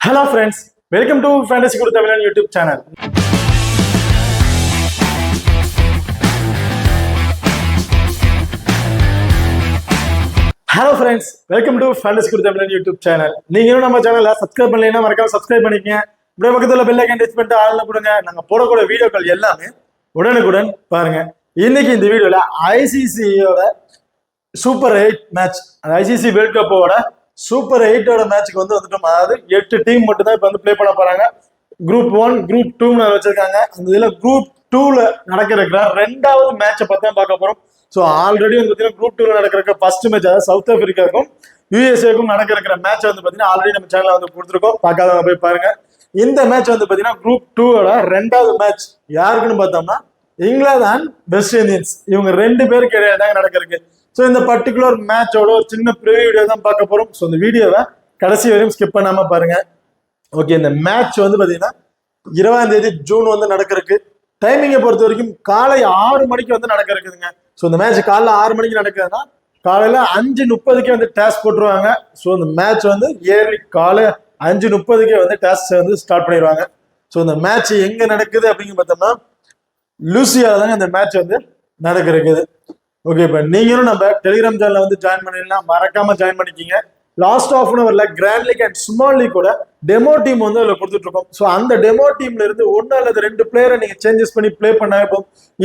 Hello friends, welcome to Fantasy Guru Tamil YouTube channel. Hello friends, welcome to Fantasy Guru Tamil YouTube channel. நீங்க இன்னும் நம்ம சேனலை subscribe பண்ணலைன்னா மறக்காம subscribe பண்ணிக்கங்க. அப்படியே பக்கத்துல பெல் ஐகான் டச் பண்ணிட்டு ஆல்ல கொடுங்க. நாங்க போடக்கூடிய வீடியோக்கள் எல்லாமே உடனுக்குடன் பாருங்க. இன்னைக்கு இந்த வீடியோல ஐசிசியோட சூப்பர் 8 மேட்ச், ஐசிசி வேர்ல்ட் கப்போட சூப்பர் 8ஓட மேட்சுக்கு வந்துட்டோம். அதாவது 8 டீம் மட்டும் தான் இப்போ வந்து பிளே பண்ண போறாங்க. குரூப் 1 குரூப் 2 வச்சிருக்காங்க. அந்த இதுல குரூப் 2ல நடக்கிற ரெண்டாவது மேட்சை பார்த்தா பார்க்க போறோம். ஸோ ஆல்ரெடி வந்து பார்த்தீங்கன்னா குரூப் 2ல நடக்கிற ஃபர்ஸ்ட் மேட்ச், அதாவது சவுத் ஆப்பிரிக்காவுக்கும் யூஎஸ்ஏக்கும் நடக்கிற மேட்ச் வந்து பார்த்தீங்கன்னா ஆல்ரெடி நம்ம சேனல்ல வந்து கொடுத்துருக்கோம். பார்க்காதவங்க போய் பாருங்க. இந்த மேட்ச் வந்து பார்த்தீங்கன்னா குரூப் 2ஓட ரெண்டாவது மேட்ச் யாருக்குன்னு பார்த்தோம்னா இங்கிலாந்து அண்ட் வெஸ்ட் இண்டீஸ், இவங்க ரெண்டு பேருக்கு இடையே தான் நடக்கிறதுக்கு. ஸோ இந்த பர்டிகுலர் மேட்சோட ஒரு சின்ன ப்ரிவியூ வீடியோ தான் பார்க்க போறோம். ஸோ இந்த வீடியோவை கடைசி வரையும் ஸ்கிப் பண்ணாம பாருங்க. ஓகே, இந்த மேட்ச் வந்து பார்த்தீங்கன்னா 20ஆம் தேதி ஜூன் வந்து நடக்கிறதுக்கு. டைமிங்கை பொறுத்த வரைக்கும் காலை 6 மணிக்கு வந்து நடக்கிறதுக்குதுங்க. ஸோ இந்த மேட்ச் காலைல 6 மணிக்கு நடக்குதுன்னா காலையில 5:30க்கே வந்து டேஸ்ட் போட்டுருவாங்க. ஸோ இந்த மேட்ச் வந்து ஏர்லி காலை 5:30க்கே வந்து டேஸ்ட் வந்து ஸ்டார்ட் பண்ணிடுவாங்க. ஸோ இந்த மேட்ச் எங்க நடக்குது அப்படின்னு பார்த்தோம்னா லூசியால தாங்க இந்த மேட்ச் வந்து நடக்கிறது. ஓகே, இப்போ நீங்களும் நம்ம டெலிகிராம் சேனல்ல வந்து ஜாயின் பண்ணிடலாம். மறக்காம ஜாயின் பண்ணிக்கிங்க. லாஸ்ட் ஆஃப் அன் அவர்ல grand league and small league கூட டெமோ டீம் வந்து அதில் கொடுத்துட்டு இருக்கோம். ஸோ அந்த டெமோ டீம்ல இருந்து 1 அல்லது 2 பிளேயரை நீங்க சேஞ்சஸ் பண்ணி பிளே பண்ண இப்போ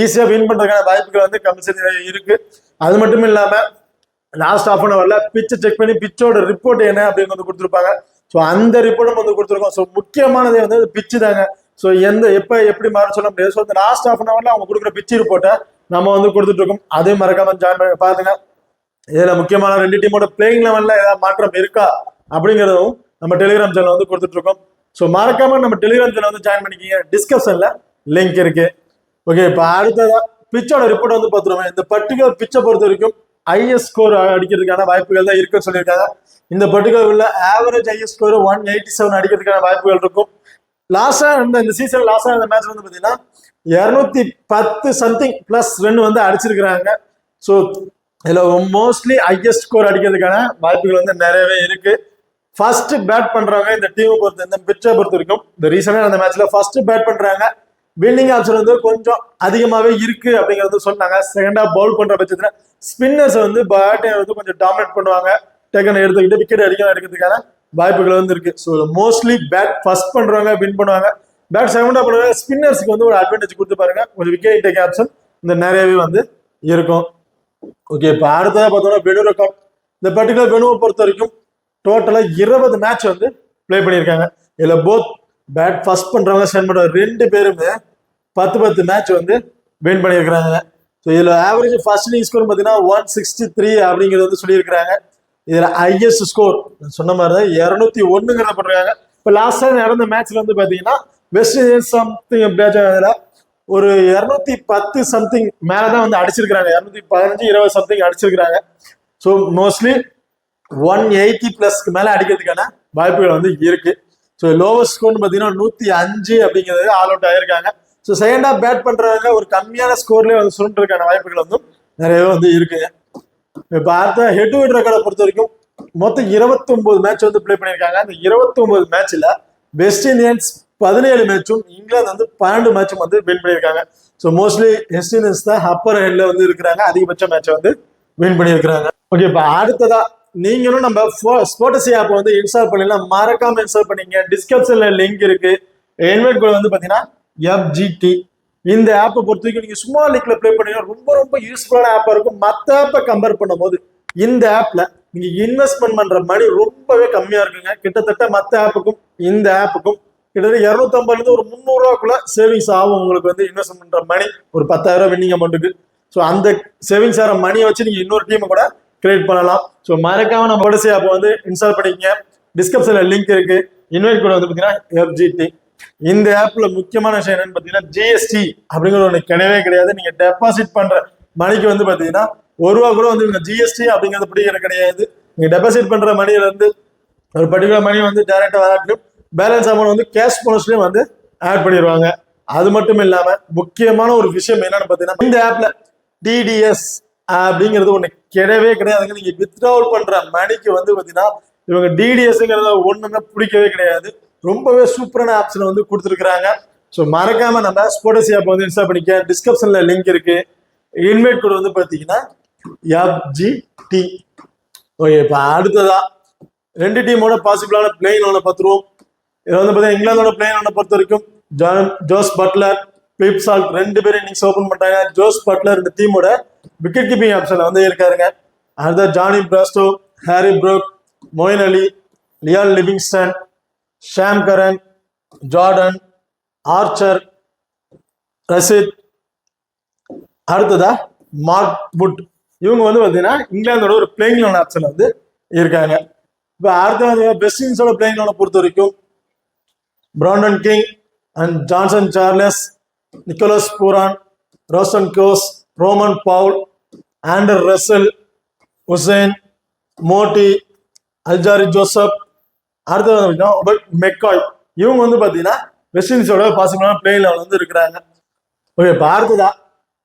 ஈஸியா வின் பண்றதுக்கான வாய்ப்புகள் வந்து கம்பல்சரி இருக்கு. அது மட்டும் இல்லாம லாஸ்ட் ஆஃப் அன் அவர்ல பிச்சை செக் பண்ணி பிச்சோட ரிப்போர்ட் என்ன அப்படின்னு வந்து கொடுத்துருப்பாங்க. ஸோ அந்த ரிப்போர்ட்டும் வந்து கொடுத்துருக்கோம். ஸோ முக்கியமானதே வந்து பிச்சு தாங்க. ஸோ எப்படி மாற சொல்ல முடியாது. ஸோ இந்த லாஸ்ட் ஆஃப் அன் அவர்ல அவங்க கொடுக்குற பிச்சு ரிப்போர்ட்டை நம்ம வந்து கொடுத்துட்டு இருக்கோம். அதே மறக்காம ஜாயின் பண்ணி பாருங்க. இதுல முக்கியமான 2 டீமோட பிளேயிங் லெவல்ல ஏதாவது மாற்றம் இருக்கா அப்படிங்கிறதும் நம்ம டெலிகிராம் சேனல் வந்து கொடுத்துட்டு இருக்கோம். ஸோ மறக்காம நம்ம டெலிகிராம் சேனல் வந்து ஜாயின் பண்ணிக்கிங்க. டிஸ்கிரிப்ஷன்ல லிங்க் இருக்கு. ஓகே, இப்போ அடுத்ததா பிச்சோட ரிப்போர்ட் வந்து பார்த்துருவோம். இந்த பர்டிகுலர் பிச்சை பொறுத்த வரைக்கும் ஐஎஸ் ஸ்கோர் அடிக்கிறதுக்கான வாய்ப்புகள் தான் இருக்குன்னு சொல்லியிருக்காங்க. இந்த பர்டிகுலர் உள்ள ஆவரேஜ் ஐஎஸ் ஸ்கோர் 187 அடிக்கிறதுக்கான வாய்ப்புகள் இருக்கும். லாஸ்டா இந்த சீசன் லாஸ்டா இந்த மேட்ச் வந்து பாத்தீங்கன்னா 210 சம்திங் பிளஸ் ரன் வந்து அடிச்சிருக்கிறாங்க. ஸோ இதுல மோஸ்ட்லி ஹையஸ்ட் ஸ்கோர் அடிக்கிறதுக்கான வாய்ப்புகள் வந்து நிறையவே இருக்கு. ஃபர்ஸ்ட் பேட் பண்றவங்க இந்த டீமை பொறுத்த இந்த பிச்சை பொறுத்த வரைக்கும் இந்த ரீசெண்டா அந்த மேட்ச்ல ஃபர்ஸ்ட் பேட் பண்றாங்க. வின்னிங் ஆப்ஷன் வந்து கொஞ்சம் அதிகமாவே இருக்கு அப்படிங்கறது சொன்னாங்க. செகண்டா பவுல் பண்ற பட்சத்துல ஸ்பின்னர்ஸ் வந்து பேட்டை வந்து கொஞ்சம் டாமினேட் பண்ணுவாங்க. டேக்கன் எடுத்துக்கிட்டு விக்கெட் எடுக்கிறதுக்கான வாய்ப்புகள் வந்து இருக்கு. ஸோ மோஸ்ட்லி பேட் ஃபர்ஸ்ட் பண்றவங்க வின் பண்ணுவாங்க. பேட் செகண்டா பண்ணுவாங்க. ஸ்பின்னர்ஸ்க்கு வந்து ஒரு அட்வான்டேஜ் கொடுத்து பாருங்க. கொஞ்சம் விக்கெட் டேக் ஆப்ஷன் இந்த நிறையவே வந்து இருக்கும். ஓகே, இப்போ அடுத்ததாக பார்த்தோம்னா பெனு ரெக்கார்ட். இந்த பர்டிகுலர் பெனுவை பொறுத்த வரைக்கும் டோட்டலா 20 மேட்ச் வந்து பிளே பண்ணியிருக்காங்க. இதுல போத் பேட் ஃபர்ஸ்ட் பண்றவங்க சென்ட் பண்ற 2 பேருமே 10 மேட்ச் வந்து வின் பண்ணியிருக்கிறாங்க. ஸோ இதுல ஆவரேஜ் ஃபர்ஸ்ட் இன்னிங் ஸ்கோர் பார்த்தீங்கன்னா 163 அப்படிங்கிறது வந்து சொல்லியிருக்கிறாங்க. இதுல ஹையஸ்ட் ஸ்கோர் சொன்ன மாதிரி தான் 201 பண்றாங்க. இப்போ லாஸ்டா நடந்த மேட்ச்ல வந்து பாத்தீங்கன்னா வெஸ்ட் இண்டீஸ் சம்திங் அதுல ஒரு 210 சம்திங் மேலதான் வந்து அடிச்சிருக்காங்க. 215 20 சம்திங் அடிச்சிருக்காங்க. ஸோ மோஸ்ட்லி 180 பிளஸ்க்கு மேல அடிக்கிறதுக்கான வாய்ப்புகள் வந்து இருக்கு. ஸோ லோவஸ்ட் ஸ்கோர்னு பாத்தீங்கன்னா 105 அப்படிங்கிறது ஆல் அவுட் ஆயிருக்காங்க. ஸோ செகண்டா பேட் பண்றவங்க ஒரு கம்மியான ஸ்கோர்லயே வந்து சுருட்டுறதுக்கான வாய்ப்புகள் வந்து நிறையவே வந்து இருக்குங்க. இப்ப அடுத்த ஹெட் டு ஹெட் ரெக்கார்டை பொறுத்த வரைக்கும் மொத்தம் 29 மேட்ச் வந்து பிளே பண்ணியிருக்காங்க. அந்த 29 மேட்ச்ல வெஸ்ட் இண்டீஸ் 17 மேட்சும் இங்கிலாந்து வந்து 12 மேட்சும் வந்து வின் பண்ணியிருக்காங்க. ஸோ மோஸ்ட்லி வெஸ்ட் இண்டீஸ் தான் அப்பர் ஹெட்ல வந்து இருக்கிறாங்க. அதிகபட்ச மேட்சை வந்து வின் பண்ணியிருக்கிறாங்க. ஓகே, இப்போ அடுத்ததா நீங்களும் நம்ம ஸ்போர்ட்ஸ் ஆப் வந்து இன்ஸ்டால் பண்ணிடலாம். மறக்காம இன்ஸ்டால் பண்ணீங்க. டிஸ்கிரிப்ஷன்ல லிங்க் இருக்கு. இன்வைட் கோட் வந்து பாத்தீங்கன்னா FGT. இந்த ஆப்பை பொறுத்த வரைக்கும் நீங்க சும்மா லீக்ல பிளே பண்ணீங்கன்னா ரொம்ப ரொம்ப யூஸ்ஃபுல்லான ஆப்பா இருக்கும். மற்ற ஆப்பை கம்பேர் பண்ணும் போது இந்த ஆப்ல நீங்க இன்வெஸ்ட்மெண்ட் பண்ற மணி ரொம்பவே கம்மியா இருக்குங்க. கிட்டத்தட்ட மற்ற ஆப்புக்கும் இந்த ஆப்புக்கும் கிட்டத்தட்ட 250 இருந்து ஒரு 300 ரூபாய்க்குள்ள சேவிங்ஸ் ஆகும். உங்களுக்கு வந்து இன்வெஸ்ட் பண்ற மணி ஒரு 10,000 வின்னிங் அமௌண்ட்டுக்கு. ஸோ அந்த சேவிங்ஸ் ஆகிற மணியை வச்சு நீங்க இன்னொரு டீமை கூட கிரியேட் பண்ணலாம். ஸோ மறக்காம நம்ம ஸ்போர்ட்ஸ் ஆப் வந்து இன்ஸ்டால் பண்ணிக்கங்க. டிஸ்கிரிப்ஷன்ல லிங்க் இருக்கு. இன்வைட் கூட வந்து பாத்தீங்கன்னா FGT. இந்த ஆப்ல முக்கியமான விஷயம் என்னன்னு பாத்தீங்கன்னா GST அப்படிங்கிற ஒண்ணு கிடையவே கிடையாது. நீங்க டெபாசிட் பண்ற மணிக்கு வந்து பாத்தீங்கன்னா 1 ரூபா கூட வந்து GST அப்படிங்கிறது பிடிக்கிறது கிடையாது. நீங்க டெபாசிட் பண்ற மணியில இருந்து ஒரு பர்டிகுலர் மணி வந்து டைரக்டா வராட்டும் பேலன்ஸ் அமௌண்ட் வந்து கேஷ் போனஸ்லயும் வந்து ஆட் பண்ணிடுவாங்க. அது மட்டும் இல்லாம முக்கியமான ஒரு விஷயம் என்னன்னு பாத்தீங்கன்னா இந்த ஆப்ல TDS அப்படிங்கிறது ஒண்ணு கிடையவே கிடையாதுங்க. நீங்க வித்ட்ராவல் பண்ற மணிக்கு வந்து பாத்தீங்கன்னா இவங்க டிடிஎஸ்ங்கிறத ஒண்ணுமே பிடிக்கவே கிடையாது. ரொம்பவே சூப்பரான ஆப்ஷன் வந்து கொடுத்துருக்காங்க. ஸோ மறக்காம நம்ம ஸ்போர்ட்ஸ் ஆப் வந்து இன்ஸ்டால் பண்ணிக்க. டிஸ்கிரிப்ஷன்ல லிங்க் இருக்கு. இன்வைட் கோட் வந்து பாத்தீங்கன்னா FGT. ஓகே, இப்போ அடுத்ததா 2 டீமோட பாசிபிளான பிளேயிங் லோனை பார்த்துருவோம். இதில் வந்து பார்த்தீங்கன்னா இங்கிலாந்தோட பிளேயிங் லோனை பொறுத்த வரைக்கும் ஜோஸ் பட்லர், பிப் சால்ட் 2 பேரும் இன்னிங்ஸ் ஓபன் பண்றாங்க. ஜோஸ் பட்லர் இந்த டீமோட விக்கெட் கீப்பிங் ஆப்ஷன்ல வந்து இருக்காருங்க. அடுத்த Jonny Bairstow, Harry Brook, Moeen Ali, Liam Livingstone, Sam Curran, Jordan, Archer, Rashid, அடுத்ததா மார்க் வுட். இவங்க வந்து பார்த்தீங்கன்னா இங்கிலாந்தோட ஒரு பிளேயிங் லோன் ஆப்ஷன் வந்து இருக்காங்க. இப்போ அடுத்த பெஸ்ட் இன்னிங்ஸோட பிளேயிங் லோனை பொறுத்த வரைக்கும் Brandon King and Johnson Charles, Nicholas Pooran, Roston Chase, Rovman Powell, Andre Russell, Hosein, Motie, Alzarri Joseph, அடுத்தது மெக்காய். இவங்க வந்து பார்த்தீங்கன்னா வெஸ்ட் இண்டீஸோட பாசிபிளான பிளேயிங் லெவல் வந்து இருக்கிறாங்க. ஓகே, இப்போ அடுத்ததா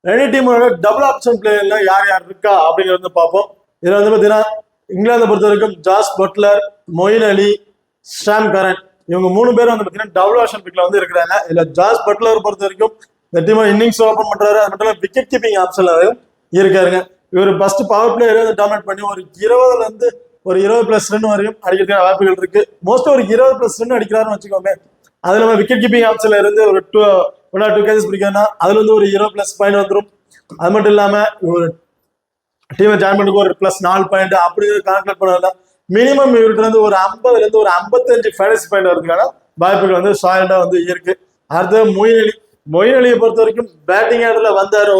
2 டீமோட டபுள் ஆப்ஷன் பிளேயர்ல யார் யார் இருக்கா அப்படிங்கிறது வந்து பார்ப்போம். இதில் வந்து பார்த்தீங்கன்னா இங்கிலாந்தை பொறுத்த வரைக்கும் ஜாஸ் பட்லர், மொயின் அலி, ஷாம் கரன், இவங்க 3 பேரும் வந்து பார்த்தீங்கன்னா டபுள் ஆப்ஷன் பிக்ல வந்து இருக்கிறாங்க. இதுல ஜாஸ் பட்லர் பொறுத்த வரைக்கும் இந்த டீம் இன்னிங்ஸ் ஓபன் பண்றாரு. அது மட்டும் இல்ல விக்கெட் கீப்பிங் ஆப்ஷன்ல இருக்காருங்க. இவர் ஃபர்ஸ்ட் பவர் பிளேயரே வந்து டாமினேட் பண்ணி ஒரு 20ல இருந்து ஒரு 20+ ரன் வரையும் அடிக்கிறதுக்கான வாய்ப்புகள் இருக்கு. மோஸ்ட் ஒரு 20+ ரன் அடிக்கிறாருன்னு வச்சுக்கோங்க. அதுல நம்ம விக்கெட் கீப்பிங் ஆப்ஷன்ல இருந்து ஒரு 1 or 2 கேசஸ் பிடிக்கணும்னா அதுல இருந்து ஒரு 20+ பாயிண்ட் வந்துடும். அது மட்டும் இல்லாம ஒரு டீமை ஜாயின் பண்ணி ஒரு +4 பாயிண்ட் அப்படிங்கிற கால்குலேட் பண்ணலாம். மினிமம் இவர்கிட்ட இருந்து ஒரு 50ல இருந்து ஒரு 55 ஃபேன்டசி பாயிண்ட் வரதுக்கான வாய்ப்புகள் வந்து சாலிடா வந்து இருக்கு. அடுத்து மொயின் அலியை பொறுத்த வரைக்கும் பேட்டிங் ஆர்டர்ல வந்தாரு.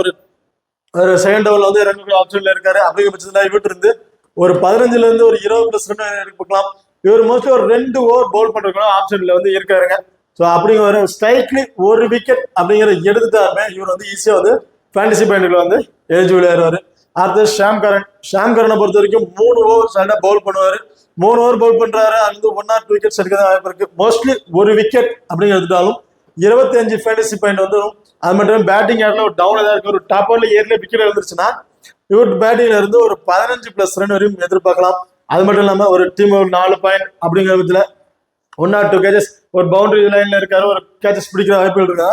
ஒரு செகண்ட் ஓவர்ல வந்து ரன் ஆப்ஷன்ல இருக்காரு. அப்படிங்கிற பட்சத்துல இவர்கிட்ட இருந்து ஒரு 15ல இருந்து ஒரு 20+ ரன் எடுக்கலாம். இவர் மோஸ்ட்லி ஒரு 2 ஓவர் பவுல் பண்றதுக்கான ஆப்ஷன்ல வந்து இருக்காருங்க. ஸோ அப்படிங்கிற ஸ்ட்ரைக்லி ஒரு விக்கெட் அப்படிங்கிற எடுத்துட்டாருமே இவர் வந்து ஈஸியா வந்து ஃபேண்டசி பாயிண்ட்ல வந்து எலிஜிபிள் ஆயிடுவாரு. அடுத்து ஷாம் கரனை பொறுத்த வரைக்கும் 3 ஓவர் சண்டை பவுல் பண்ணுவாரு. 3 ஓவர் பவுல் பண்றாரு. அது வந்து 1 or 2 விக்கெட்ஸ் எடுக்க வாய்ப்பு இருக்கு. மோஸ்ட்லி ஒரு விக்கெட் அப்படின்னு எடுத்தாலும் 25 ஃபேண்டசி பாயிண்ட் வந்து. அது மட்டும் பேட்டிங் ஆட்ல ஒரு டவுன் ஏதாவது இருக்கு. ஒரு டாப் ஆர்ல ஏர்ல விக்கெட் எழுந்துருச்சுன்னா இவர் பேட்டிங்ல இருந்து ஒரு 15+ ரன் வரையும் எதிர்பார்க்கலாம். அது மட்டும் இல்லாம ஒரு டீம் ஒரு 4 பாயிண்ட் அப்படிங்கிற விதத்துல 1 or 2 கேச்சஸ் ஒரு பவுண்டரி லைன்ல இருக்காரு. ஒரு கேச்சஸ் பிடிக்கிற வாய்ப்புகள் இருக்கா.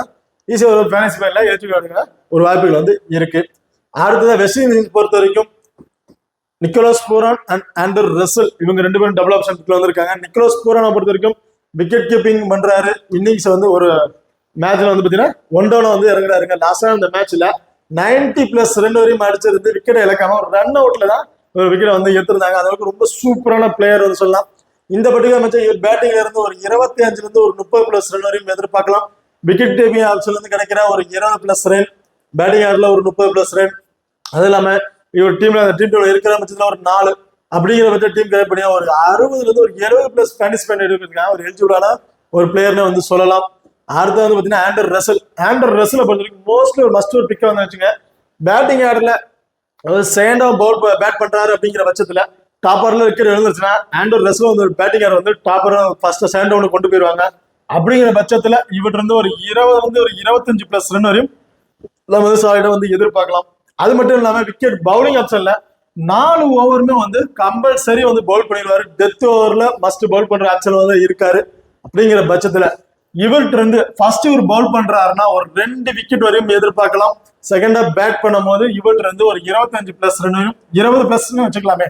ஈஸியா ஒரு ஃபேண்டசி பாயிண்ட்ல ஏற்றுக்க ஒரு வாய்ப்புகள் வந்து இருக்கு. அடுத்ததான் வெஸ்ட் இண்டீஸ் பொறுத்த வரைக்கும் நிக்கோலஸ் பூரான் அண்ட் ஆண்டர் ரசல் இவங்க 2 பேரும் டபுள் ஆப்ஷன் வந்திருக்காங்க. நிக்கோலஸ் பூரானை பொறுத்த வரைக்கும் விக்கெட் கீப்பிங் பண்றாரு. இன்னிங்ஸ் வந்து ஒரு மேட்ச்ல வந்து பாத்தீங்கன்னா 1 down வந்து இறங்குறாருங்க. லாஸ்டா இந்த மேட்ச்ல 90+ ரன் வரையும் அடிச்சிருந்து விக்கெட் இழக்காம ஒரு ரன் அவுட்ல தான் ஒரு விக்கெட் வந்து எடுத்திருந்தாங்க. அதற்கு ரொம்ப சூப்பரான பிளேயர் வந்து சொல்லலாம். இந்த பர்டிகுலர் மேட்ச் இவர் பேட்டிங்ல இருந்து ஒரு 25ல இருந்து ஒரு 30+ ரன் வரையும் எதிர்பார்க்கலாம். விக்கெட் கீப்பிங் ஆப்ஷன்ல இருந்து கிடைக்கிற ஒரு 20+ ரன், பேட்டிங் ஆர்டர்ல ஒரு 30+ ரன், அது இல்லாம இவர் டீம்ல அந்த டீம் இருக்கிற பட்சத்துல ஒரு 4 அப்படிங்கிற பட்ச டீம் கிரியேட் பண்ணி ஒரு 60ல இருந்து ஒரு 70+ ஃபேண்டசி பாயிண்ட் எடுக்கிறதுக்கான ஒரு எலிஜிபிளான ஒரு பிளேயர்னு வந்து சொல்லலாம். அடுத்து வந்து பாத்தீங்கன்னா ஆண்டர் ரசலை பொறுத்த வரைக்கும் மோஸ்ட்லி ஒரு மஸ்ட் ஒரு பிக்கா வந்து வச்சுங்க. பேட்டிங் ஆர்டர்ல செகண்ட் பவுல் பேட் பண்றாரு அப்படிங்கிற பட்சத்துல டாப்பர்ல விக்கெட் எழுந்துருச்சுன்னா ஆண்டர் ரசல் வந்து பேட்டிங் ஆர்டர் வந்து டாப்பர் ஃபர்ஸ்ட் செகண்ட் டவுன் கொண்டு போயிருவாங்க. அப்படிங்கிற பட்சத்துல இவர்கிட்ட இருந்து ஒரு 20ல இருந்து ஒரு 25+ ரன் வரையும் நம்ம வந்து சாலிடா வந்து எதிர்பார்க்கலாம். அது மட்டும் இல்லாம விக்கெட் பவுலிங் ஆப்ஷன்ல 4 ஓவருமே வந்து கம்பல்சரி வந்து பவுல் பண்ணிடுவாரு. டெத் ஓவர்ல மஸ்ட் பவுல் பண்ற ஆப்ஷன் வந்து இருக்காரு. அப்படிங்கிற பட்சத்துல இவர்கிட்ட இருந்து ஃபர்ஸ்ட் இவர் பவுல் பண்றாருன்னா ஒரு 2 விக்கெட் வரையும் எதிர்பார்க்கலாம். செகண்டா பேட் பண்ணும் போது இவர்கிட்ட இருந்து ஒரு 25+ ரன் வரையும் 20+ வச்சுக்கலாமே.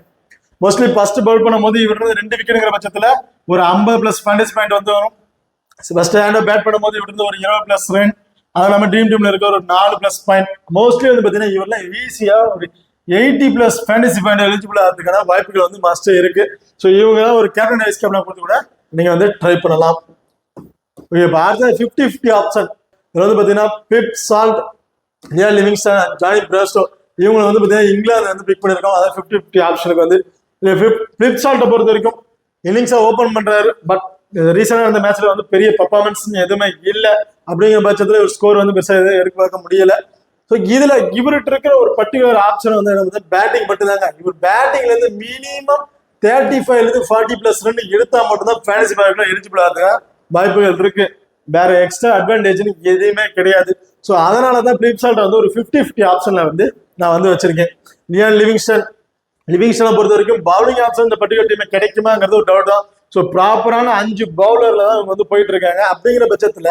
மோஸ்ட்லி ஃபர்ஸ்ட் பவுல் பண்ணும் போது இவர்கிட்ட 2 விக்கெட்டுங்கிற பட்சத்துல ஒரு 50+ ஃபேண்டசி பாயிண்ட் வந்து வரும். ஃபர்ஸ்ட் ஹேண்டா பேட் பண்ணும்போது இவர்கிட்ட இருந்து ஒரு 20+ ரன், அது இல்லாம ட்ரீம் டீம்ல இருக்க ஒரு 4+ பாயிண்ட். மோஸ்ட்லி வந்து பாத்தீங்கன்னா இவரெல்லாம் ஈஸியா ஒரு 80+ ஃபேண்டசி பாயிண்ட் எலிஜிபிள் ஆகிறதுக்கான வாய்ப்புகள் வந்து மஸ்ட் இருக்கு. ஸோ இவங்க ஒரு கேப்டன் வைஸ் கேப்டன் கொடுத்து கூட நீங்க வந்து ட்ரை பண்ணலாம். இப்போ அடுத்த 50-50 ஆப்ஷன் இதுல வந்து பாத்தீங்கன்னா பிப் salt, Leon Livingstone, Johnny Bairstow இவங்க வந்து பாத்தீங்கன்னா இங்கிலாந்து வந்து பிக் பண்ணிருக்கோம். அதாவது 50-50 ஆப்ஷனுக்கு வந்து பிப் சால்ட்டை பொறுத்த வரைக்கும் இன்னிங்ஸை ஓபன் பண்றாரு. பட் ரீசெண்டா அந்த மேட்ச்ல வந்து பெரிய பர்ஃபார்மன்ஸ் எதுவுமே இல்லை. அப்படிங்கிற பட்சத்துல ஒரு ஸ்கோர் வந்து பெருசா எதுவும் எடுக்க பார்க்க முடியல. ஸோ இதுல இவர்கிட்ட இருக்கிற ஒரு பர்டிகுலர் ஆப்ஷன் வந்து என்ன பேட்டிங் மட்டும் தாங்க. இவர் பேட்டிங்ல இருந்து மினிமம் 35ல இருந்து 40+ ரன் எடுத்தா மட்டும்தான் ஃபேண்டசி பாயிண்ட்ல எலிஜிபிள் ஆகுது வாய்ப்புகள் இருக்கு. வேற எக்ஸ்ட்ரா அட்வான்டேஜ்னு எதுவுமே கிடையாது. ஸோ அதனாலதான் பிளிப் சால்ட் வந்து ஒரு 50-50 ஆப்ஷன்ல வந்து நான் வந்து வச்சிருக்கேன். லியான் லிவிங்ஸ்டனை பொறுத்த வரைக்கும் பவுலிங் ஆப்ஷன் இந்த பர்டிகுலர் டீம் கிடைக்குமாங்கிறது ஒரு டவுட் தான். ஸோ ப்ராப்பரான 5 பவுலர்ல தான் இவங்க வந்து போயிட்டு இருக்காங்க. அப்படிங்கிற பட்சத்துல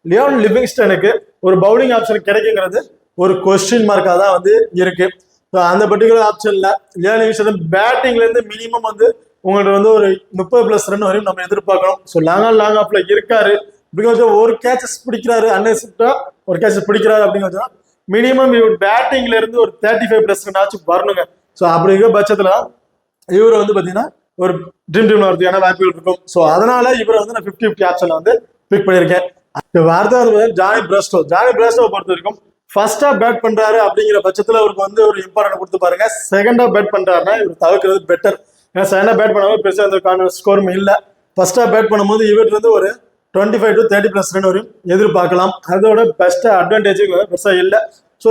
லியோன் லிவிங்ஸ்டனுக்கு ஒரு பவுலிங் ஆப்ஷன் கிடைக்குங்கிறது ஒரு கொஸ்டின் மார்க்காக தான் வந்து இருக்கு. ஸோ அந்த பர்டிகுலர் ஆப்ஷன்ல லியோன் லிவிங்ஸ்டன் பேட்டிங்ல இருந்து மினிமம் வந்து உங்களுக்கு வந்து ஒரு 30+ ரன் வரையும் நம்ம எதிர்பார்க்கணும். ஸோ லாங் ஆஃப்ல இருக்காரு. பிகாஸ் ஒரு கேச்சஸ் பிடிக்கிறாரு, அன்எக்ஸ்பெக்டா ஒரு கேச்சஸ் பிடிக்கிறாரு அப்படிங்கிறது மினிமம் இவர் பேட்டிங்ல இருந்து ஒரு 35+ ரன் ஆச்சு வரணுங்க. ஸோ அப்படிங்கிற பட்சத்துல இவர் வந்து பாத்தீங்கன்னா ஒரு ட்ரீம் வரதுக்கான வாய்ப்புகள் இருக்கும். ஸோ அதனால இவரை வந்து நான் 50-50 ஆப்ஷன்ல வந்து பிக் பண்ணியிருக்கேன். அடுத்தது ஜானி பிராஸ்டோ பொறுத்த வரைக்கும் ஃபர்ஸ்டா பேட் பண்றாரு அப்படிங்கிற பட்சத்துல அவருக்கு வந்து ஒரு இம்பார்ட்டன்ட் கொடுத்து பாருங்க. செகண்டா பேட் பண்றாருன்னா இவர் தவிர்க்கிறது பெட்டர். ஏன்னா செகண்டா பேட் பண்ணும்போது பெருசாக அந்த ஸ்கோரும் இல்லை. ஃபர்ஸ்டா பேட் பண்ணும்போது இவர்கிட்ட இருந்து ஒரு 25 to 30+ ரன் வரையும் எதிர்பார்க்கலாம். அதோட பெஸ்ட் அட்வான்டேஜ் பெருசா இல்லை. ஸோ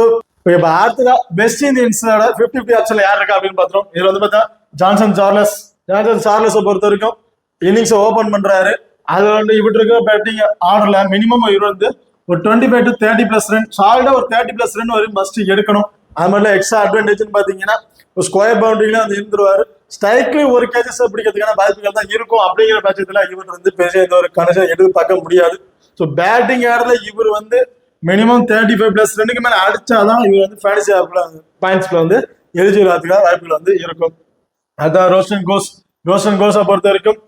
இப்போ அடுத்ததா வெஸ்ட் இண்டீஸோட 50-50 ஆப்ஷன்ல யார் இருக்கா அப்படின்னு பார்த்தோம். இதுல வந்து பார்த்தா ஜான்சன் சார்லஸை பொறுத்த வரைக்கும் இன்னிங்ஸை ஓபன் பண்றாரு. அது வந்து இவரு இருக்க பேட்டிங் ஆர்டர்ல மினிமம் இவர் வந்து ஒரு 25 to 30+ ரன், சாலிடா ஒரு 30+ ரன் வரையும் மஸ்ட் எடுக்கணும். அது மாதிரி எக்ஸ்ட்ரா அட்வான்டேஜ்னு பாத்தீங்கன்னா ஒரு ஸ்கொயர் பவுண்டரியில வந்து இருந்துருவாரு. ஸ்ட்ரைக்லயும் ஒரு கேச்சஸ் பிடிக்கிறதுக்கான வாய்ப்புகள் தான் இருக்கும். அப்படிங்கிற பட்சத்துல இவர் வந்து பெரிய எந்த ஒரு கனெக்ஷன் எடுத்து பார்க்க முடியாது. ஸோ பேட்டிங் ஆர்டர்ல இவர் வந்து மினிமம் 35+ ரன்னுக்கு மேல அடிச்சாதான் இவர் வந்து ஃபேன்சி பாயிண்ட்ஸ்ல வந்து எலிஜிபிள் ஆகிறதுக்கான வாய்ப்புகள் வந்து இருக்கும். அதான் ரோஷன் கோஸை பொறுத்த வரைக்கும்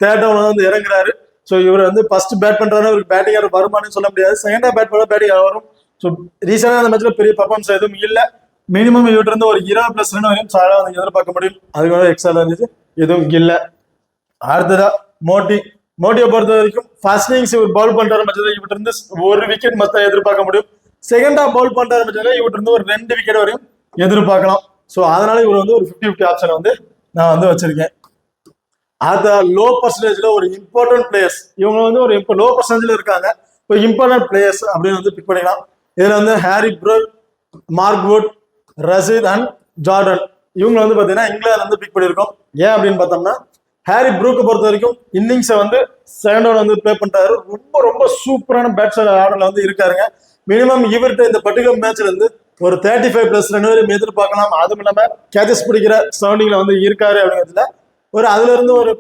தேர்ட் டவுன் வந்து இறங்குறாரு. ஸோ இவர் வந்து ஃபர்ஸ்ட் பேட் பண்றாரு, இவருக்கு பேட்டிங் ஆர்டர் வருமானு சொல்ல முடியாது. செகண்டா பேட் பண்ண பேட்டிங் ஆர்டர் வரும். ஸோ ரீசெண்டாக அந்த மேட்ச்ல பெரிய பர்ஃபார்மன்ஸ் எதுவும் இல்லை. மினிமம் இவர்கிட்ட இருந்து ஒரு 20+ ரன் வரையும் சாரா வந்து எதிர்பார்க்க முடியும். அதுக்கு எக்ஸ்ட்ரா இருந்துச்சு எதுவும் இல்லை. அடுத்ததா மோட்டியை பொறுத்த வரைக்கும் ஃபர்ஸ்ட் இன்னிங்ஸ் இவர் பவுல் பண்றாரு பட்சத்தில் இவர்கிட்ட இருந்து ஒரு விக்கெட் மொத்தம் எதிர்பார்க்க முடியும். செகண்டா பவுல் பண்றாரு பட்சத்தில் இவர்கிட்ட இருந்து ஒரு 2 விக்கெட் வரையும் எதிர்பார்க்கலாம். ஸோ அதனால இவர் வந்து ஒரு 50-50 ஆப்ஷன் வந்து நான் வந்து வச்சிருக்கேன். அத லோ பர்சன்டேஜ்ல ஒரு இம்பார்ட்டன்ட் பிளேயர்ஸ் இவங்க வந்து ஒரு லோ பர்சன்டேஜ்ல இருக்காங்க. இப்போ இம்பார்ட்டன்ட் பிளேயர்ஸ் அப்படின்னு வந்து பிக் பண்ணிக்கலாம். இதுல வந்து Harry Brook, Mark Wood, Rashid and Jordan இவங்க வந்து பாத்தீங்கன்னா இங்கிலாந்து வந்து பிக் பண்ணியிருக்கோம். ஏன் அப்படின்னு பார்த்தோம்னா ஹாரி ப்ரூக்கை பொறுத்த வரைக்கும் இன்னிங்ஸை வந்து செகண்ட் ஓவர் வந்து பிளே பண்ணிட்டாரு. ரொம்ப சூப்பரான பேட்ஸ்மேன் ஆர்டர்ல வந்து இருக்காருங்க. மினிமம் இவர்கிட்ட இந்த பர்டிகுலர் மேட்ச்ல இருந்து ஒரு 35+ ரன் வரையும் எதிர்பார்க்கலாம். அதுவும் இல்லாம கேச்சஸ் பிடிக்கிற சரௌண்டிங்ல வந்து இருக்காரு அப்படிங்கிறதுல அதுல இருந்து ஒரு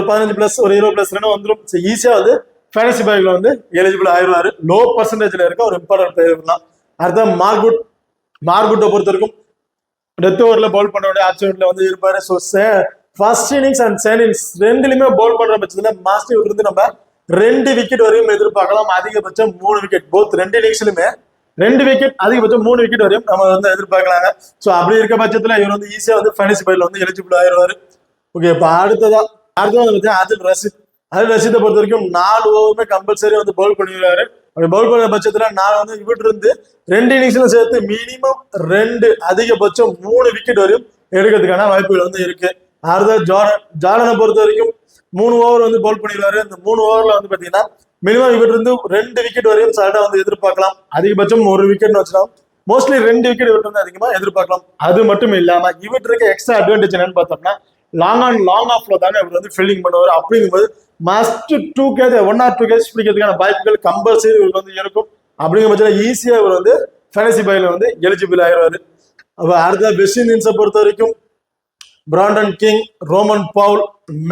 15+ ஒரு 20+ ரன் வந்துடும். ஈஸியா வந்து ஃபேன்சி பாய்ல வந்து எலிஜிபிள் ஆயிடுவாரு. லோ பர்சன்டேஜ்ல இருக்க ஒரு இம்பார்ட்டன்ட் பிளேயர் தான். அடுத்த மார்குட்டை பொறுத்த வரைக்கும் டெத் ஓவர்ல பவுல் பண்ண வேண்டிய ஆப்ஷன்ல வந்து இருப்பாரு. So first innings and second innings ரெண்டுலயுமே பவுல் பண்ற பட்சத்துல மாஸ்டர் இருந்து நம்ம 2 விக்கெட் வரையும் எதிர்பார்க்கலாம். அதிகபட்சம் 3 விக்கெட். போத் 2 இன்னிங்ஸ்லுமே 2 விக்கெட், அதிகபட்சம் 3 விக்கெட் வரையும் நம்ம வந்து எதிர்பார்க்கலாங்க. ஸோ அப்படி இருக்க பட்சத்துல இவர் வந்து ஈஸியா வந்து ஃபேன்சி பாய்ல வந்து எலிஜிபிள் ஆயிடுவாரு. ஓகே, இப்போ அடுத்ததா ஆதில் ரஷீதை பொறுத்த வரைக்கும் 4 ஓவருமே கம்பல்சரி வந்து பவுல் பண்ணிடுவாரு. அப்படி பவுல் பண்ண பட்சத்துல நான் வந்து இவர்கிட்ட இருந்து 2 இன்னிங்ஸ்ல சேர்த்து மினிமம் 2, அதிகபட்சம் 3 விக்கெட் வரையும் எடுக்கிறதுக்கான வாய்ப்புகள் வந்து இருக்கு. அடுத்த ஜார்டனை பொறுத்த வரைக்கும் 3 ஓவர் வந்து பவுல் பண்ணிடுவாரு. இந்த 3 ஓவர்ல வந்து பாத்தீங்கன்னா மினிமம் இவர்கிட்ட இருந்து 2 விக்கெட் வரையும் சார்டா வந்து எதிர்பார்க்கலாம். அதிகபட்சம் 1 விக்கெட் வச்சுக்கலாம். மோஸ்ட்லி 2 விக்கெட் இவர்கிட்ட இருந்து அதிகமா எதிர்பார்க்கலாம். அது மட்டும் இல்லாம இவர்கிட்ட இருக்க எக்ஸ்ட்ரா அட்வான்டேஜ் என்னன்னு பார்த்தோம்னா லாங் ஆஃப்ல தாங்க இவர் வந்து ஃபீல்டிங் பண்ணுவார். அப்படிங்கும்போது மஸ்ட் 2 கேட்ச் 1 or 2 கேட்ச் பிடிக்கிறதுக்கான வாய்ப்புகள் கம்பல்சரி இவருக்கு வந்து இருக்கும். அப்படிங்கிற பட்சத்தில் ஈஸியா இவர் வந்து ஃபேன்சி பாய்ல வந்து எலிஜிபிள் ஆயிடுவாரு. அப்போ அடுத்த வெஸ்ட் இண்டீஸை பொறுத்த வரைக்கும் Brandon King, Rovman Powell,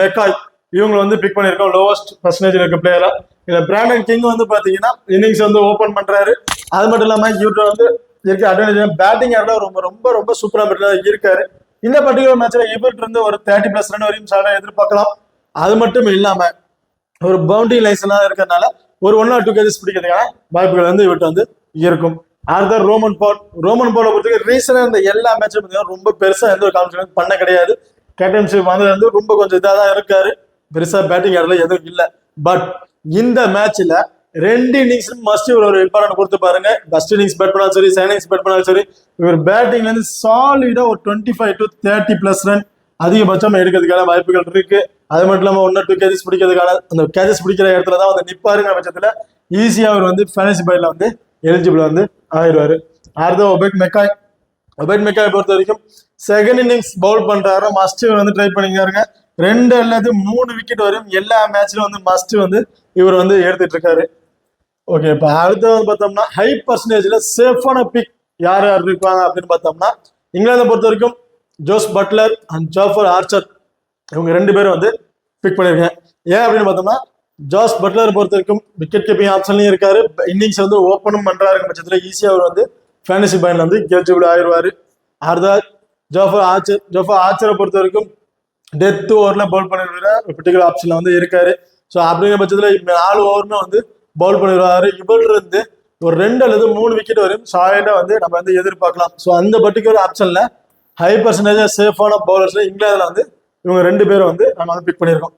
McCoy இவங்க வந்து பிக் பண்ணியிருக்கோம் லோவஸ்ட் பர்சன்டேஜ் இருக்க பிளேயரா. இதுல பிராண்டன் கிங் வந்து பாத்தீங்கன்னா இன்னிங்ஸ் வந்து ஓபன் பண்றாரு. அது மட்டும் இல்லாம இவர்கிட்ட வந்து இருக்க அட்வான்டேஜ் பேட்டிங் ஆடுற ரொம்ப சூப்பரா இருக்காரு. இந்த பர்டிகுலர் மேட்ச்ல இவர்கிட்ட இருந்து ஒரு 30+ ரன் வரையும் சாடா எதிர்பார்க்கலாம். அது மட்டும் இல்லாம ஒரு பவுண்டரி லைன்ஸ் எல்லாம் இருக்கிறதுனால ஒரு 1 or 2 கேஜஸ் பிடிக்கிறதுக்கான வாய்ப்புகள் வந்து இவர்கிட்ட வந்து இருக்கும். அடுத்த ரோமன் பவுலை பொறுத்த ரீசனா இந்த எல்லா மேட்சும் பார்த்தீங்கன்னா ரொம்ப பெருசா எந்த ஒரு கான்ஃபிடன்ஸ் பண்ண கிடையாது. கேப்டன்ஷிப் வந்து ரொம்ப கொஞ்சம் இதாக தான் இருக்காரு. பெருசா பேட்டிங் ஆடல எதுவும் இல்லை. பட் இந்த மேட்ச்ல 2 இன்னிங்ஸ் மஸ்ட் இவர் ஒரு இம்பார்ட்டன்ட் கொடுத்து பாருங்க. ஃபர்ஸ்ட் இன்னிங்ஸ் பேட் பண்ணாலும் சரி, செகண்ட் இன்னிங்ஸ் பேட் பண்ணாலும் சரி, இவர் பேட்டிங்ல இருந்து சாலிடா ஒரு 25 to 30+ ரன் அதிகபட்சம் எடுக்கிறதுக்கான வாய்ப்புகள் இருக்கு. அது மட்டும் இல்லாம 1 or 2 கேஜஸ் பிடிக்கிறதுக்கான அந்த கேஜஸ் பிடிக்கிற இடத்துல தான் வந்து நிப்பாருங்கிற பட்சத்துல ஈஸியா அவர் வந்து ஃபேன்சி பாய்ல வந்து எலிஜிபிள் வந்து ஆயிடுவாரு. அடுத்த ஒபேட் மெக்காய் பொறுத்த வரைக்கும் செகண்ட் இன்னிங்ஸ் பவுல் பண்றாரு. மஸ்ட் இவர் வந்து ட்ரை பண்ணிக்காருங்க. 2 அல்லது 3 விக்கெட் வரையும் எல்லா மேட்ச்லயும் வந்து மஸ்ட் வந்து இவர் வந்து எடுத்துட்டு இருக்காரு. ஓகே, இப்போ அடுத்த வந்து பார்த்தோம்னா ஹை பர்சன்டேஜ்ல சேஃபான பிக் யார் இருப்பாங்க அப்படின்னு பார்த்தோம்னா இங்கிலாந்தை பொறுத்த வரைக்கும் Jos Buttler and Jofra Archer இவங்க 2 பேரும் வந்து பிக் பண்ணியிருக்கேன். ஏன் அப்படின்னு பார்த்தோம்னா ஜாஸ் பட்லர் பொறுத்த வரைக்கும் விக்கெட் கீப்பிங் ஆப்ஷன்லயும் இருக்காரு, இன்னிங்ஸ் வந்து ஓப்பனும் பண்றாரு பட்சத்தில் ஈஸியாக அவர் வந்து ஃபேண்டசி பாயிண்ட்ல வந்து எலிஜிபிள் ஆயிடுவாரு. அடுத்த ஜோஃபா ஆர்ச்சரை பொறுத்த வரைக்கும் டெத் ஓவர்ல பவுல் பண்ணிடுற பர்டிகுலர் ஆப்ஷன்ல வந்து இருக்காரு. ஸோ அப்படிங்கிற பட்சத்தில் 4 ஓவருமே வந்து பவுல் பண்ணிடுவாரு. இவர்ல இருந்து ஒரு 2 அல்லது 3 விக்கெட் வரையும் சாலிடா வந்து நம்ம வந்து எதிர்பார்க்கலாம். ஸோ அந்த பர்டிகுலர் ஆப்ஷன்ல ஹை பர்சன்டேஜ் சேஃபான பவுலர்ஸ்ல இங்கிலாந்துல வந்து இவங்க 2 பேரும் வந்து நம்ம வந்து பிக் பண்ணியிருக்கோம்.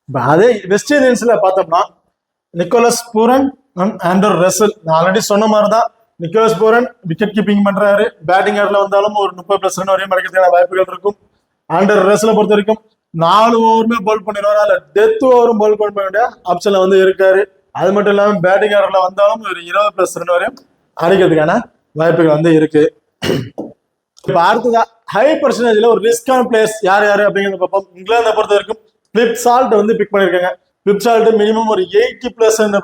இப்போ அதே வெஸ்ட் இண்டீஸ்ல பார்த்தோம்னா நிக்கோலஸ் பூரன் அண்ட் ஆண்டர் ரசல். நான் ஆல்ரெடி சொன்ன மாதிரி தான் நிக்கோலஸ் பூரன் விக்கெட் கீப்பிங் பண்றாரு, பேட்டிங் ஆர்டர்ல வந்தாலும் ஒரு 30+ ரன் வரையும் கிடைக்கிறதுக்கான வாய்ப்புகள் இருக்கும். ஆண்டர் ரசலை பொறுத்த வரைக்கும் 4 ஓவருமே பவுல் பண்ணிடுவாரு, அதுல டெத் ஓவரும் பவுல் பண்ண வேண்டிய ஆப்ஷன்ல வந்து இருக்காரு. அது மட்டும் இல்லாம பேட்டிங் ஆர்டர்ல வந்தாலும் ஒரு 20+ ரன் வரையும் அடிக்கிறதுக்கான வாய்ப்புகள் வந்து இருக்கு. இப்ப அடுத்ததா ஹை பர்சன்டேஜ்ல ஒரு ரிஸ்கான பிளேயர்ஸ் யார் யாரு அப்படிங்கிறத பார்ப்போம். இங்கிலாந்தை பொறுத்த வரைக்கும் பிளிப் சால்ட் வந்து பிக் பண்ணிருக்காங்க. பிளிப் சால்ட் மினிமம் ஒரு 80+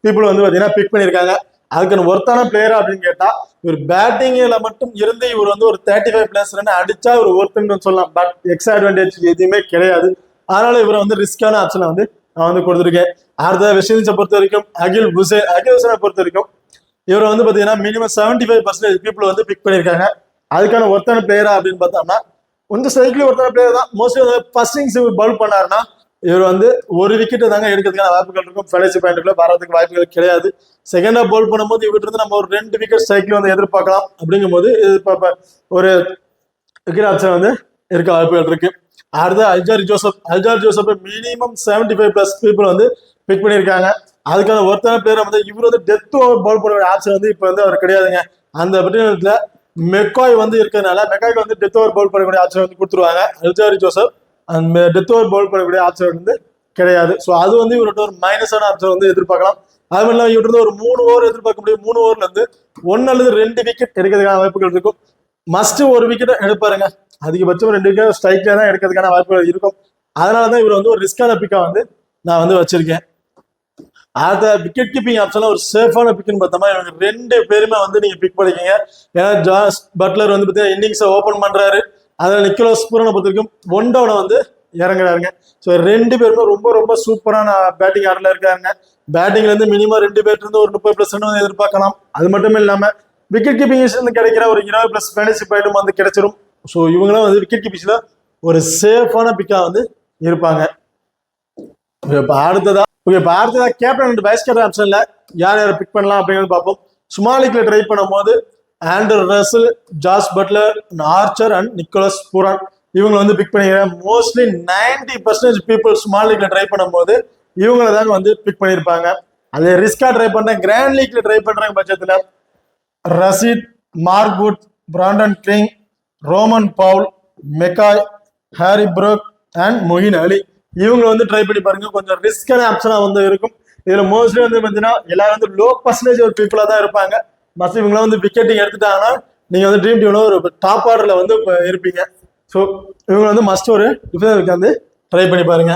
பீப்புள் வந்து பாத்தீங்கன்னா பிக் பண்ணிருக்காங்க. அதுக்கு ஒருத்தான பிளேயரா அப்படின்னு கேட்டா இவர் பேட்டிங்ல மட்டும் இருந்து இவர் வந்து ஒரு 35+ ரன் அடிச்சா ஒரு ஒருத்தன்னு சொல்லலாம். பட் எக்ஸ்ட்ரா அட்வான்டேஜ் எதுவுமே கிடையாது. அதனால இவரை வந்து ரிஸ்கான ஆப்ஷனை வந்து நான் வந்து கொடுத்துருக்கேன். அடுத்த வெஸ்ட் இண்டீஸை பொறுத்த வரைக்கும் அகில் ஹுசேனை பொறுத்த வரைக்கும் இவரை வந்து பாத்தீங்கன்னா மினிமம் 75% பீப்புள் வந்து பிக் பண்ணிருக்காங்க. அதுக்கான ஒருத்தான பிளேயரா அப்படின்னு பார்த்தோம்னா கொஞ்சம் சைக்கிள் ஒருத்தான பிளேயர் தான். மோஸ்ட்லி வந்து ஃபர்ஸ்ட் இன்னிங்ஸ் பவுல் பண்ணாருன்னா இவர் வந்து ஒரு விக்கெட்டை தாங்க எடுக்கிறதுக்கான வாய்ப்புகள் இருக்கும். ஃபேண்டசி பாயிண்ட்ல வரதுக்கு வாய்ப்புகள் கிடையாது. செகண்ட் ஹாஃப் பவுல் பண்ணும்போது இவர்கிட்ட இருந்து நம்ம ஒரு 2 விக்கெட் சைக்கிள் வந்து எதிர்பார்க்கலாம். அப்படிங்கும் போது ஒரு விக்கெட் ஆப்ஷன் வந்து இருக்க வாய்ப்புகள் இருக்கு. அடுத்த அல்ஜார் ஜோசப் மினிமம் 75+ பீப்புள் வந்து பிக் பண்ணியிருக்காங்க. அதுக்கான ஒருத்தான பிளேயர் வந்து இவர் வந்து டெத் ஓவர் பவுல் பண்ண ஆப்ஷன் வந்து இப்போ வந்து அவர் கிடையாதுங்க. அந்த பர்டிகுலர்ல மெக்காய் வந்து இருக்கிறதுனால மெக்காய்க்கு வந்து டெத் ஓவர் பவுல் பண்ணக்கூடிய ஆப்ஷன் வந்து கொடுத்துருவாங்க. அல்ஜார் ஜோசப் அந்த டெத் ஓவர் பவுல் பண்ணக்கூடிய ஆப்ஷன் வந்து கிடையாது. ஸோ அது வந்து இவர்கிட்ட ஒரு மைனஸான ஆப்ஷன் வந்து எதிர்பார்க்கலாம். அது மட்டும் இல்லாமல் இவர்கிட்ட ஒரு 3 ஓவர் எதிர்பார்க்க முடியும். 3 ஓவர்ல இருந்து 1 அல்லது 2 விக்கெட் எடுக்கிறதுக்கான வாய்ப்புகள் இருக்கும். மஸ்ட் ஒரு விக்கெட் எடுப்பாருங்க. அதிகபட்சம் 2 விக்கெட் ஸ்ட்ரைக்ல தான் எடுக்கிறதுக்கான வாய்ப்புகள் இருக்கும். அதனாலதான் இவர் வந்து ஒரு ரிஸ்கான பிக்கா வந்து நான் வந்து வச்சிருக்கேன். அடுத்த விக்கெட் கீப்பிங் ஆப்ஷன்ல ஒரு சேஃபான பிக்னு பார்த்தோம்னா இவங்க 2 பேருமே வந்து நீங்க பிக் பண்ணிக்கீங்க. ஏன்னா ஜாஸ் பட்லர் வந்து பார்த்தீங்கன்னா இன்னிங்ஸை ஓப்பன் பண்றாரு, அதில் நிக்கோலஸ் பூரனை பொறுத்த வரைக்கும் 1 டவுனை வந்து இறங்குறாருங்க. ஸோ 2 பேருமே ரொம்ப ரொம்ப சூப்பரான பேட்டிங் ஆர்டர்ல இருக்காங்க. பேட்டிங்ல இருந்து மினிமம் 2 பேர்ல இருந்து ஒரு 30+ ரன் வந்து எதிர்பார்க்கலாம். அது மட்டும் இல்லாம விக்கெட் கீப்பிங் கிடைக்கிற ஒரு 20+ ஃபேண்டசி பாயிண்ட்டும் வந்து கிடைச்சிரும். ஸோ இவங்களும் வந்து விக்கெட் கீப்பிங்ஸ்ல ஒரு சேஃபான பிக்கா வந்து இருப்பாங்க. அடுத்ததா கேப்டன் அண்ட் வைஸ் கேப்டன் ஆப்ஷன்ல யார் யாரை பிக் பண்ணலாம் அப்படிங்கிறது பார்ப்போம். சுமார் லீக்ல ட்ரை பண்ணும்போது Andre Russell, Jos Buttler, Archer and Nicholas Pooran இவங்க வந்து பிக் பண்ணிக்கிறேன். மோஸ்ட்லி 90% பீப்புள் ஸ்மால் லீக்ல ட்ரை பண்ணும்போது இவங்களை தாங்க வந்து பிக் பண்ணியிருப்பாங்க. அது ரிஸ்கா ட்ரை பண்றேன், கிராண்ட் லீக்ல ட்ரை பண்றாங்க பட்சத்துல Rashid, Mark Wood, Brandon King, Rovman Powell, McCoy, Harry Brook and Moeen Ali இவங்க வந்து ட்ரை பண்ணி பாருங்க. கொஞ்சம் ரிஸ்கான ஆப்ஷனா வந்து இருக்கும். இதுல மோஸ்ட்லி வந்து பாத்தீங்கன்னா எல்லாரும் வந்து லோ பர்சன்டேஜ் ஒரு பீப்புளா தான் இருப்பாங்க. மஸ்ட் இவங்கள வந்து விக்கெட்டிங் எடுத்துட்டாங்கன்னா நீங்க வந்து ட்ரீம் டீம்ல ஒரு டாப் ஆர்டர்ல வந்து இருப்பீங்க. ஸோ இவங்க வந்து மஸ்ட் ஒரு டிஃபரன்ஸ் வந்து ட்ரை பண்ணி பாருங்க.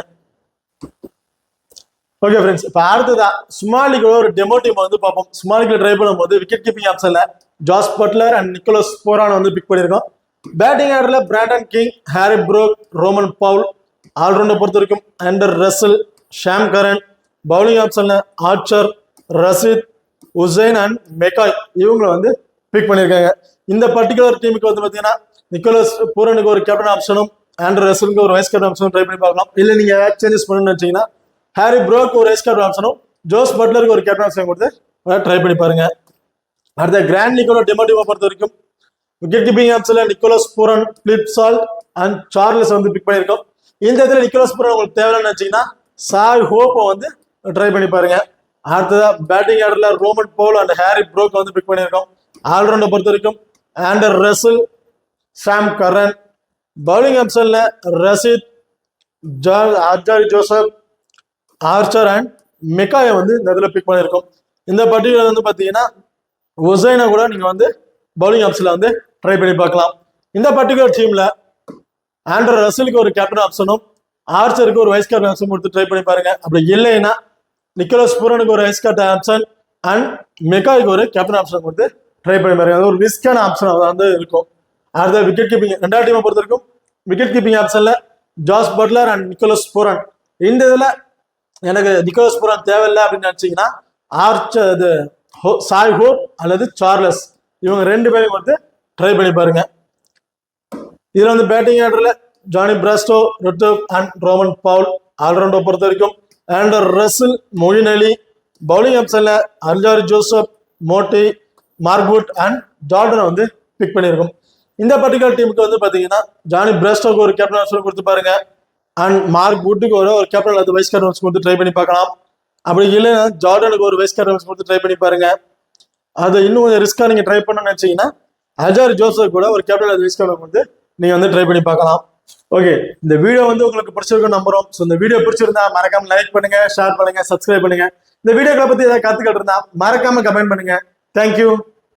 ஓகே ஃப்ரெண்ட்ஸ், இப்போ அடுத்ததான் ஸ்மால் லீக்ல ஒரு டெமோ டீம் வந்து பார்ப்போம். ஸ்மால் லீக்ல ட்ரை பண்ணும்போது விக்கெட் கீப்பிங் ஆப்ஷன்ல Jos Buttler and Nicholas Pooran வந்து பிக் பண்ணியிருக்கோம். பேட்டிங் ஆர்டர்ல Brandon King, Harry Brook, Rovman Powell. Allrounder பொறுத்த வரைக்கும் Andre Russell, Sam Curran. Bowling ஆப்ஷன்ல Archer, Rashid, Hosein and McCoy இவங்களை வந்து பிக் பண்ணியிருக்காங்க. இந்த பர்டிகுலர் டீமுக்கு வந்து பார்த்தீங்கன்னா நிக்கோலஸ் பூரனுக்கு ஒரு கேப்டன் ஆப்ஷனும் ஆண்டர் ரசலுக்கு ஒரு வைஸ் கேப்டன் ஆப்ஷனும் ட்ரை பண்ணி பார்க்கலாம். இல்லை நீங்க சேஞ்சஸ் பண்ணணும்னு வச்சீங்கன்னா ஹாரி ப்ரூக் ஒரு வைஸ் கேப்டன் ஆப்ஷனும் ஜோஸ் பட்லருக்கு ஒரு கேப்டன் ஆப்ஷன் கொடுத்து ட்ரை பண்ணி பாருங்க. அடுத்த கிராண்ட் லீக்கோட டெமோ டீமை பொறுத்த வரைக்கும் விக்கெட் கீப்பிங் ஆப்ஷன்ல Nicholas Pooran, Phil Salt and Charles வந்து பிக் பண்ணியிருக்கோம். இந்த இடத்துல நிக்கோலஸ் பூரன் உங்களுக்கு தேவைன்னு வச்சீங்கன்னா சாய் ஹோப்பை வந்து ட்ரை பண்ணி பாருங்க. அடுத்ததா பேட்டிங் ஆர்டர்ல Rovman Powell and Harry Brook வந்து பிக் பண்ணியிருக்கோம். ஆல்ரவுண்டர் பொறுத்த வரைக்கும் Andre Russell, Sam Curran. Bowling ஆப்ஷன்ல Rashid, Alzarri Joseph, Archer and மெக்காயை வந்து இந்த இதில் பிக் பண்ணியிருக்கோம். இந்த பர்டிகுலர் வந்து பார்த்தீங்கன்னா உசைனை கூட நீங்க வந்து பவுலிங் ஆப்ஷன்ல வந்து ட்ரை பண்ணி பார்க்கலாம். இந்த பர்டிகுலர் டீம்ல ஆண்டர் ரசலுக்கு ஒரு கேப்டன் ஆப்ஷனும் ஆர்ச்சருக்கு ஒரு வைஸ் கேப்டன் ஆப்ஷன் கொடுத்து ட்ரை பண்ணி பாருங்க. அப்படி இல்லைன்னா நிக்கோலஸ் பூரனுக்கு ஒரு வைஸ் கேப்டன் ஆப்ஷன் அண்ட் மெக்காய்க்கு ஒரு கேப்டன் ஆப்ஷன் கொடுத்து ட்ரை பண்ணி பாருங்க. அது ஒரு ரிஸ்கான ஆப்ஷன் வந்து இருக்கும். அடுத்த விக்கெட் கீப்பிங் ரெண்டாவது டீமை பொறுத்த வரைக்கும் விக்கெட் கீப்பிங் ஆப்ஷன்ல Jos Buttler and Nicholas Pooran. இந்த இதுல எனக்கு நிக்கோலஸ் பூரன் தேவையில்லை அப்படின்னு நினைச்சீங்கன்னா சாய் ஹோப் அல்லது சார்லஸ் இவங்க 2 பேரையும் வந்து ட்ரை பண்ணி பாருங்க. இதுல வந்து பேட்டிங் ஆர்டர்ல ஜானி பிராஸ்டோ, ருத்துவ் அண்ட் ரோமன் பவுல். ஆல்ரவுண்டர் பொறுத்த வரைக்கும் Andre Russell, Moeen Ali. Bowling ஆப்ஷன்ல Alzarri Joseph, Motie, Mark Wood and ஜார்டனை வந்து பிக் பண்ணியிருக்கோம். இந்த பர்டிகுலர் டீமுக்கு வந்து பாத்தீங்கன்னா ஜானி பிராஸ்டோக்கு ஒரு கேப்டன் ஆப்ஷன் கொடுத்து பாருங்க. அண்ட் மார்க் வுட்டுக்கு ஒரு கேப்டன் அல்லது வைஸ் கேப்டன் கொடுத்து ட்ரை பண்ணி பார்க்கலாம். அப்படி இல்லைன்னா ஜார்டனுக்கு ஒரு வைஸ் கேப்டன் கொடுத்து ட்ரை பண்ணி பாருங்க. அதை இன்னும் கொஞ்சம் ரிஸ்கா நீங்க ட்ரை பண்ணணும்னு நினைச்சீங்கன்னா அல்ஜாரி ஜோசப் கூட ஒரு கேப்டன் அல்லது வைஸ் கேப்டன் வந்து நீங்க வந்து ட்ரை பண்ணி பார்க்கலாம். ஓகே, இந்த வீடியோ வந்து உங்களுக்கு பிடிச்சிருக்கும் நம்புறோம். ஸோ இந்த வீடியோ பிடிச்சிருந்தா மறக்காம லைக் பண்ணுங்க, ஷேர் பண்ணுங்க, சப்ஸ்கிரைப் பண்ணுங்க. இந்த வீடியோக்களை பத்தி ஏதாவது கத்துக்கிட்டு இருந்தா மறக்காம கமெண்ட் பண்ணுங்க. தேங்க்யூ.